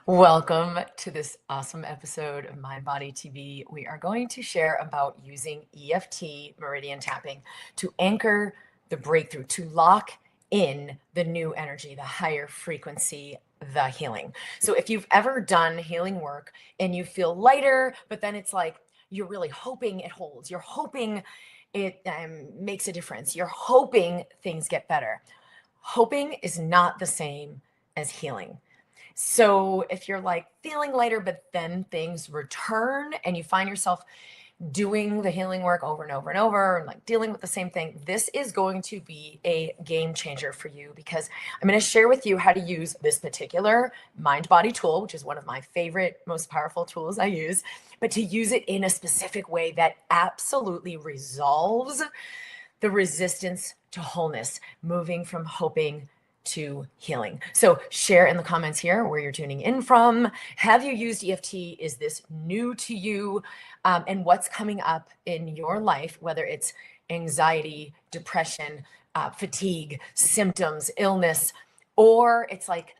Welcome to this awesome episode of Mind Body TV. We are going to share about using EFT meridian tapping to anchor the breakthrough, to lock in the new energy, the higher frequency, the healing. So if you've ever done healing work and you feel lighter, but then it's like you're really hoping it holds, you're hoping it makes a difference, you're hoping things get better. Hoping is not the same as healing. So if you're like feeling lighter, but then things return and you find yourself doing the healing work over and over and over and like dealing with the same thing, this is going to be a game changer for you because I'm going to share with you how to use this particular mind body tool, which is one of my favorite, most powerful tools I use, but to use it in a specific way that absolutely resolves the resistance to wholeness, moving from hoping to healing. So share in the comments here where you're tuning in from. Have you used EFT? Is this new to you? And what's coming up in your life, whether it's anxiety, depression, fatigue, symptoms, illness, or it's like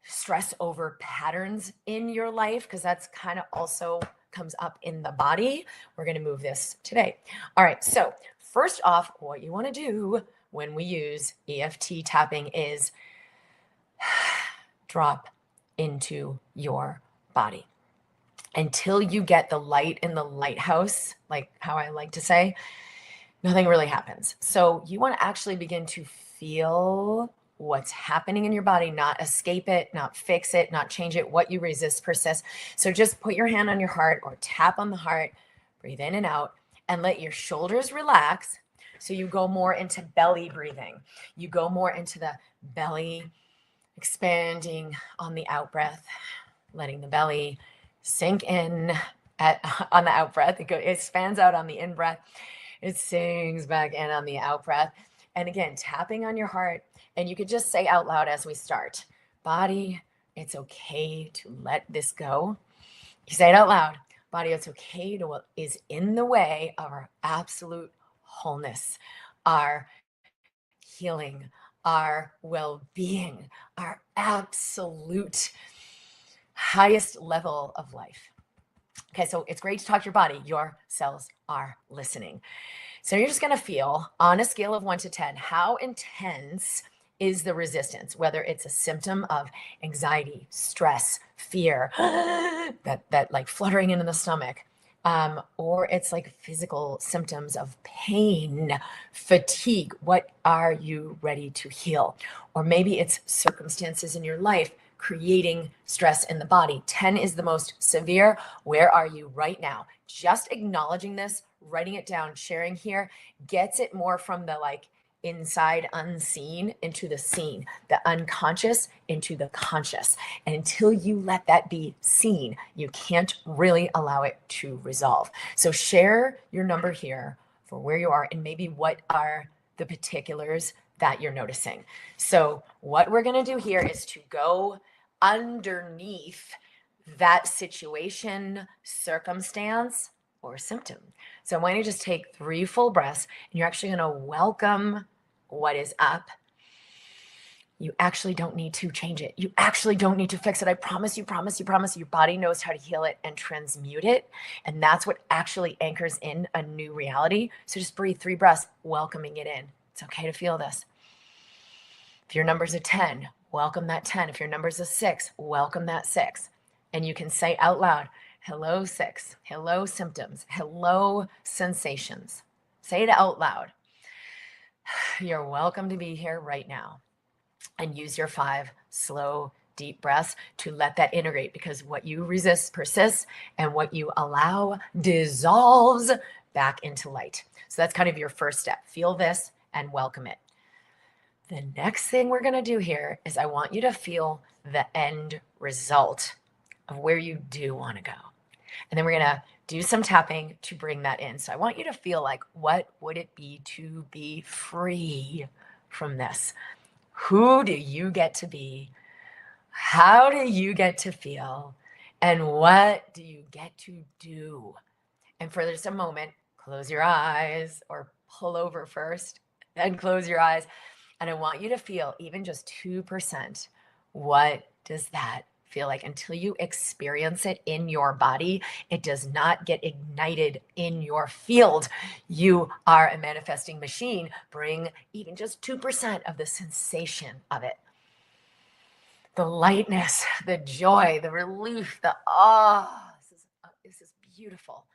stress over patterns in your life, because that's kind of also comes up in the body. We're going to move this today. All right. So first off, what you want to do when we use EFT tapping is drop into your body until you get the light in the lighthouse, like how I like to say, nothing really happens. So you want to actually begin to feel what's happening in your body, not escape it, not fix it, not change it. What you resist persists. So just put your hand on your heart or tap on the heart, breathe in and out, and let your shoulders relax. So you go more into belly breathing. You go more into the belly, expanding on the out breath, letting the belly sink in on the out breath. It expands out on the in breath. It sinks back in on the out breath. And again, tapping on your heart. And you could just say out loud as we start, body, it's okay to let this go. You say it out loud. Body, it's okay to what is in the way of our absolute wholeness, our healing, our well-being, our absolute highest level of life. Okay, so it's great to talk to your body. Your cells are listening. So you're just going to feel on a scale of 1 to 10, how intense is the resistance, whether it's a symptom of anxiety, stress, fear, that like fluttering in the stomach, or it's like physical symptoms of pain, fatigue. What are you ready to heal? Or maybe it's circumstances in your life creating stress in the body. 10 is the most severe. Where are you right now? Just acknowledging this, writing it down, sharing here gets it more from the like inside unseen into the seen, the unconscious into the conscious. And until you let that be seen, you can't really allow it to resolve. So share your number here for where you are and maybe what are the particulars that you're noticing. So what we're going to do here is to go underneath that situation, circumstance, or symptom. So I want you to just take 3 full breaths and you're actually going to welcome what is up. You actually don't need to change it. You actually don't need to fix it. I promise you, promise you, promise you, your body knows how to heal it and transmute it. And that's what actually anchors in a new reality. So just breathe 3 breaths, welcoming it in. It's okay to feel this. If your number's a 10, welcome that 10. If your number's a 6, welcome that 6. And you can say out loud, hello 6, hello symptoms, hello sensations. Say it out loud. You're welcome to be here right now. And use your 5 slow, deep breaths to let that integrate, because what you resist persists and what you allow dissolves back into light. So that's kind of your first step. Feel this and welcome it. The next thing we're going to do here is I want you to feel the end result of where you do want to go. And then we're going to do some tapping to bring that in. So I want you to feel like, what would it be to be free from this? Who do you get to be? How do you get to feel? And what do you get to do? And for just a moment, close your eyes or pull over first, then close your eyes. And I want you to feel even just 2%. What does that feel like. Until you experience it in your body, it does not get ignited in your field. You are a manifesting machine. Bring even just 2% of the sensation of it. The lightness, the joy, the relief, this is beautiful.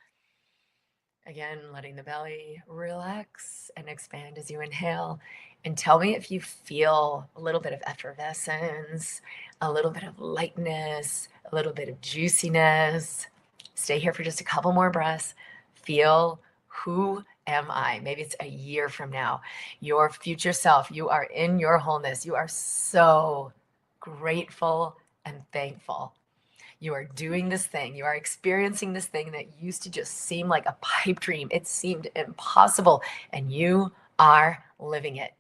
Again, letting the belly relax and expand as you inhale. And tell me if you feel a little bit of effervescence, a little bit of lightness, a little bit of juiciness. Stay here for just a couple more breaths. Feel, who am I? Maybe it's a year from now. Your future self. You are in your wholeness. You are so grateful and thankful. You are doing this thing. You are experiencing this thing that used to just seem like a pipe dream. It seemed impossible, and you are living it.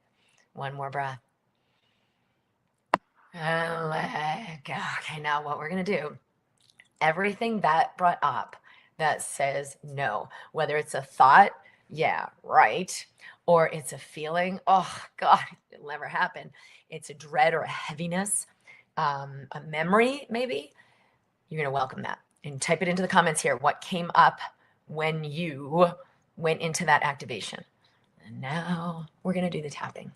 One more breath. And let go. Okay, now what we're going to do, everything that brought up that says no, whether it's a thought, yeah, right, or it's a feeling, oh God, it'll never happen. It's a dread or a heaviness, a memory maybe. You're going to welcome that and type it into the comments here. What came up when you went into that activation? And now we're going to do the tapping.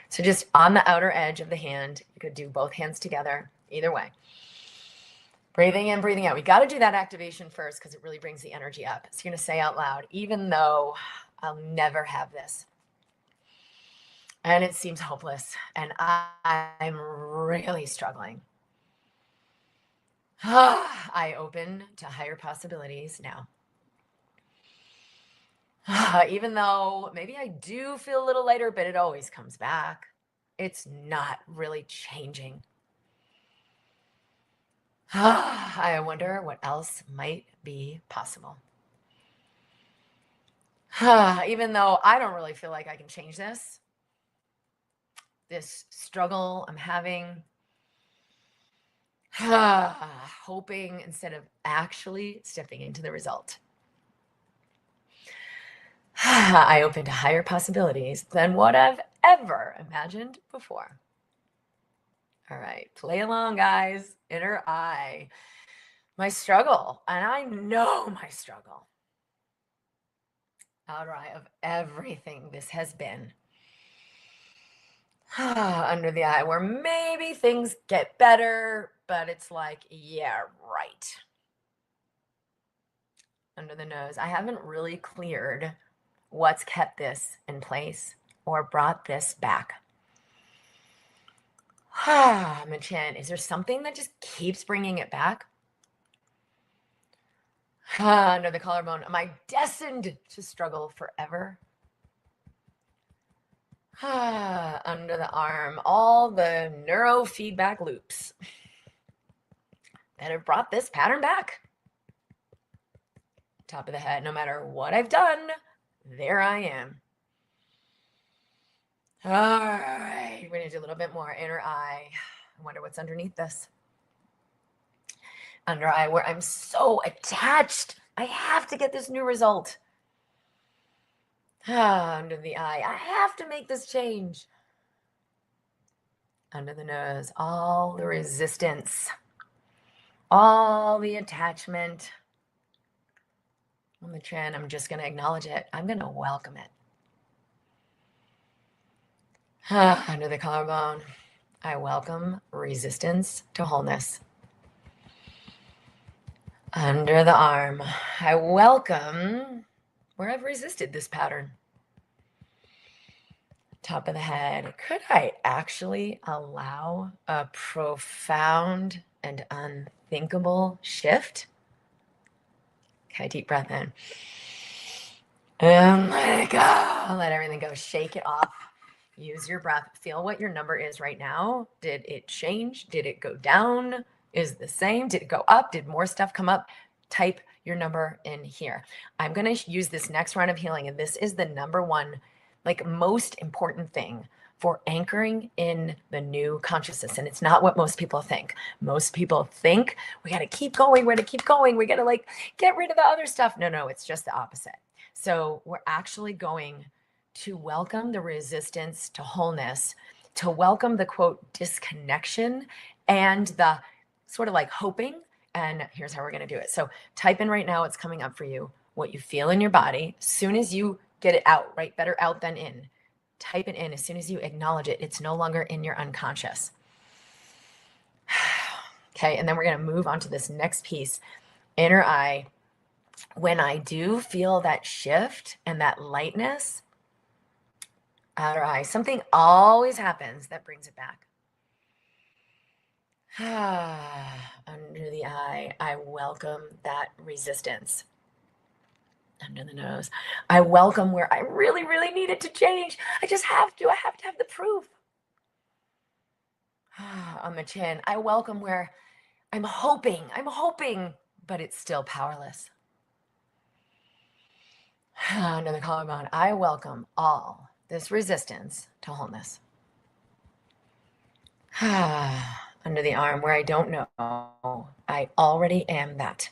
So just on the outer edge of the hand, you could do both hands together, either way. Breathing in, breathing out. We got to do that activation first because it really brings the energy up. So you're going to say out loud, even though I'll never have this, and it seems hopeless, and I'm really struggling, I open to higher possibilities now. Even though maybe I do feel a little lighter, but it always comes back. It's not really changing. I wonder what else might be possible. Even though I don't really feel like I can change this struggle I'm having, hoping instead of actually stepping into the result. I open to higher possibilities than what I've ever imagined before. All right, play along, guys. Inner eye. My struggle, and I know my struggle. Outer eye of everything this has been. Under the eye, where maybe things get better, but it's like, yeah, right. Under the nose, I haven't really cleared what's kept this in place or brought this back. My chin, is there something that just keeps bringing it back? Under the collarbone, am I destined to struggle forever? Under the arm, all the neurofeedback loops that have brought this pattern back. Top of the head, no matter what I've done, there I am. All right, we're gonna do a little bit more. Inner eye. I wonder what's underneath this. Under eye, where I'm so attached. I have to get this new result. Under the eye, I have to make this change. Under the nose, all the resistance, all the attachment. On the chin, I'm just going to acknowledge it. I'm going to welcome it. Under the collarbone, I welcome resistance to wholeness. Under the arm, I welcome where I've resisted this pattern. Top of the head, could I actually allow a profound and unthinkable shift? Okay, deep breath in. And let it go. Let everything go. Shake it off. Use your breath. Feel what your number is right now. Did it change? Did it go down? Is it the same? Did it go up? Did more stuff come up? Type your number in here. I'm going to use this next round of healing, and this is the number one, like, most important thing for anchoring in the new consciousness. And it's not what most people think. Most people think we got to keep going. We're going to keep going. We got to, like, get rid of the other stuff. No, it's just the opposite. So we're actually going to welcome the resistance to wholeness, to welcome the, quote, disconnection and the sort of like hoping. And here's how we're going to do it. So type in right now what's coming up for you, what you feel in your body. As soon as you get it out, right? Better out than in. Type it in. As soon as you acknowledge it, it's no longer in your unconscious. Okay, and then we're going to move on to this next piece, inner eye. When I do feel that shift and that lightness, outer eye, something always happens that brings it back. Under the eye, I welcome that resistance. Under the nose, I welcome where I really, really need it to change. I have to have the proof. On the chin, I welcome where I'm hoping, but it's still powerless. Under the collarbone, I welcome all this resistance to wholeness. Under the arm, where I don't know, I already am that.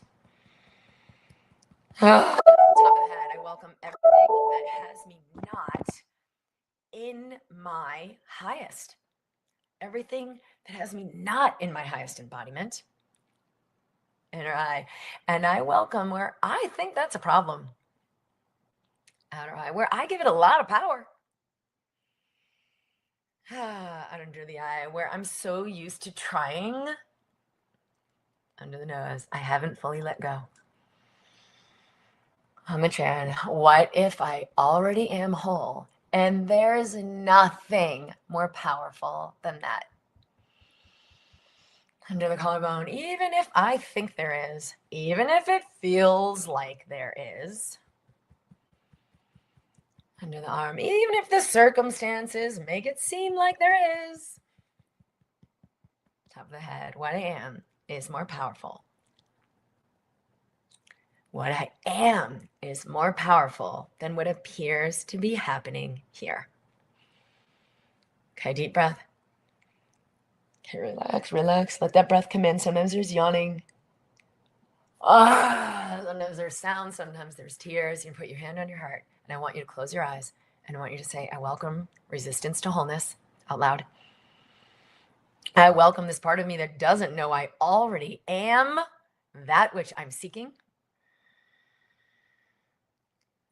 Top of the head, I welcome everything that has me not in my highest. Everything that has me not in my highest embodiment. Inner eye, and I welcome where I think that's a problem. Outer eye, where I give it a lot of power. Under the eye, where I'm so used to trying. Under the nose, I haven't fully let go. On the chin, what if I already am whole? And there's nothing more powerful than that. Under the collarbone, even if I think there is, even if it feels like there is. Under the arm, even if the circumstances make it seem like there is. Top of the head, what I am is more powerful. What I am is more powerful than what appears to be happening here. Okay, deep breath. Okay, relax, relax. Let that breath come in. Sometimes there's yawning. Sometimes there's sound. Sometimes there's tears. You can put your hand on your heart, and I want you to close your eyes, and I want you to say, I welcome resistance to wholeness out loud. I welcome this part of me that doesn't know I already am that which I'm seeking.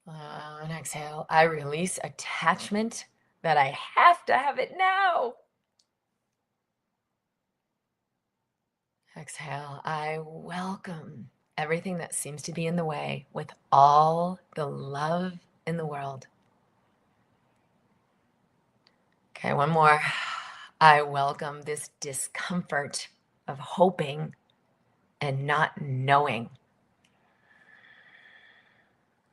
And exhale, I release attachment that I have to have it now. Exhale, I welcome everything that seems to be in the way with all the love in the world. Okay, one more. I welcome this discomfort of hoping and not knowing.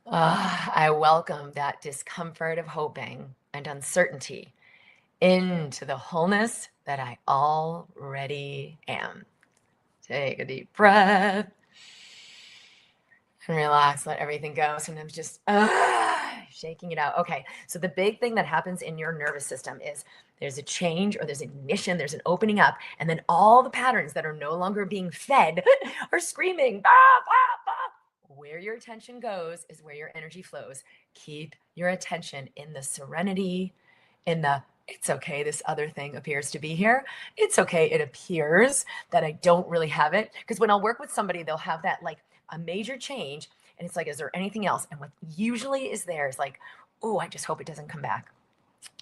I welcome that discomfort of hoping and uncertainty into the wholeness that I already am. Take a deep breath and relax, let everything go. Sometimes just shaking it out. Okay, so the big thing that happens in your nervous system is there's a change or there's ignition, there's an opening up, and then all the patterns that are no longer being fed are screaming, bah, bah, bah. Where your attention goes is where your energy flows. Keep your attention in the serenity, in the it's okay, this other thing appears to be here. It's okay, it appears that I don't really have it. Because when I'll work with somebody, they'll have that like a major change. And it's like, is there anything else? And what usually is there is like, oh, I just hope it doesn't come back.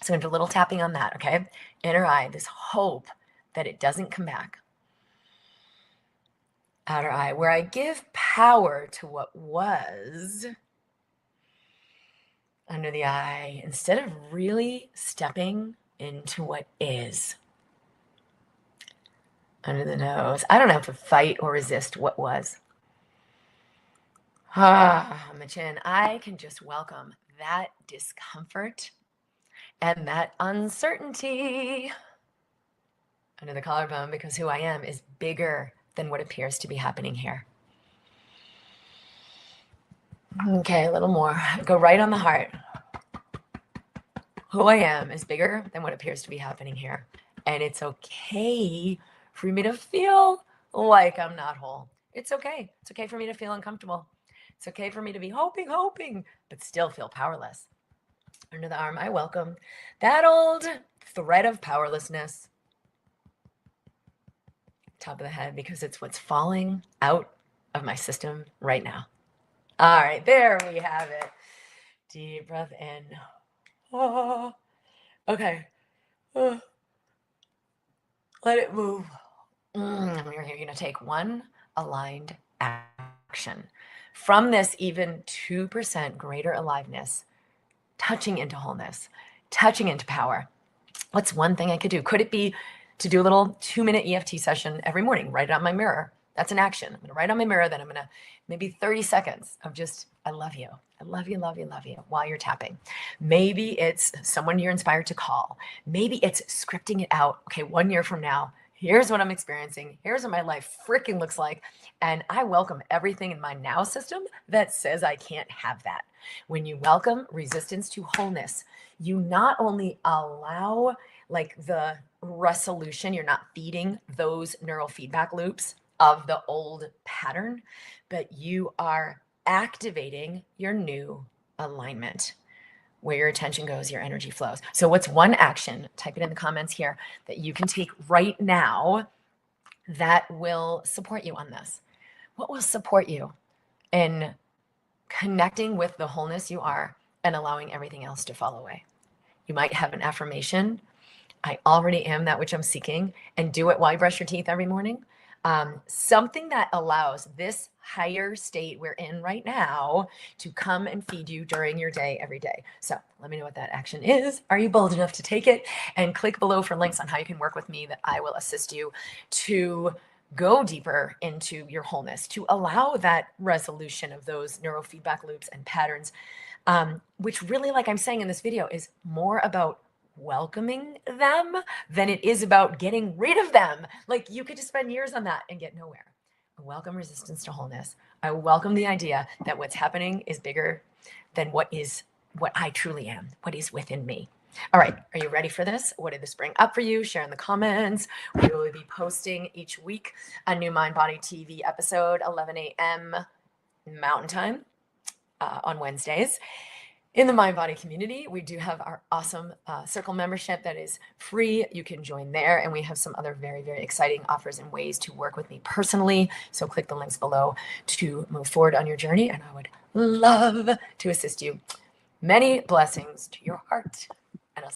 So I'm going to do a little tapping on that, okay? Inner eye, this hope that it doesn't come back. Outer eye, where I give power to what was. Under the eye, instead of really stepping into what is. Under the nose, I don't have to fight or resist what was. On the chin, I can just welcome that discomfort and that uncertainty. Under the collarbone, because who I am is bigger than what appears to be happening here. Okay, a little more. Go right on the heart. Who I am is bigger than what appears to be happening here. And it's okay for me to feel like I'm not whole. It's okay. It's okay for me to feel uncomfortable. It's okay for me to be hoping, but still feel powerless. Under the arm, I welcome that old thread of powerlessness. top of the head, because it's what's falling out of my system right now. All right, there we have it. Deep breath in. Oh, okay. Let it move. You're going to take one aligned action. From this even 2% greater aliveness, touching into wholeness, touching into power. What's one thing I could do? Could it be to do a little 2-minute EFT session every morning? Write it on my mirror. That's an action. I'm going to write on my mirror, then I'm going to maybe 30 seconds of just, I love you. I love you, love you, love you while you're tapping. Maybe it's someone you're inspired to call. Maybe it's scripting it out. Okay, 1 year from now, here's what I'm experiencing. Here's what my life freaking looks like. And I welcome everything in my now system that says I can't have that. When you welcome resistance to wholeness, you not only allow like the resolution, you're not feeding those neural feedback loops of the old pattern, but you are activating your new alignment. Where your attention goes, your energy flows. So what's one action, type it in the comments here, that you can take right now that will support you on this? What will support you in connecting with the wholeness you are and allowing everything else to fall away? You might have an affirmation. I already am that which I'm seeking, and do it while you brush your teeth every morning. Something that allows this higher state we're in right now to come and feed you during your day, every day. So let me know what that action is. Are you bold enough to take it? And click below for links on how you can work with me, that I will assist you to go deeper into your wholeness, to allow that resolution of those neurofeedback loops and patterns, which really, like I'm saying in this video, is more about welcoming them than it is about getting rid of them. Like, you could just spend years on that and get nowhere. I welcome resistance to wholeness. I welcome the idea that what's happening is bigger than what I truly am, what is within me. All right, are you ready for this? What did this bring up for you? Share in the comments. We will be posting each week a new Mind Body TV episode, 11 a.m. Mountain Time on Wednesdays. In the Mind Body community, we do have our awesome circle membership that is free. You can join there, and we have some other very, very exciting offers and ways to work with me personally. So click the links below to move forward on your journey, and I would love to assist you. Many blessings to your heart.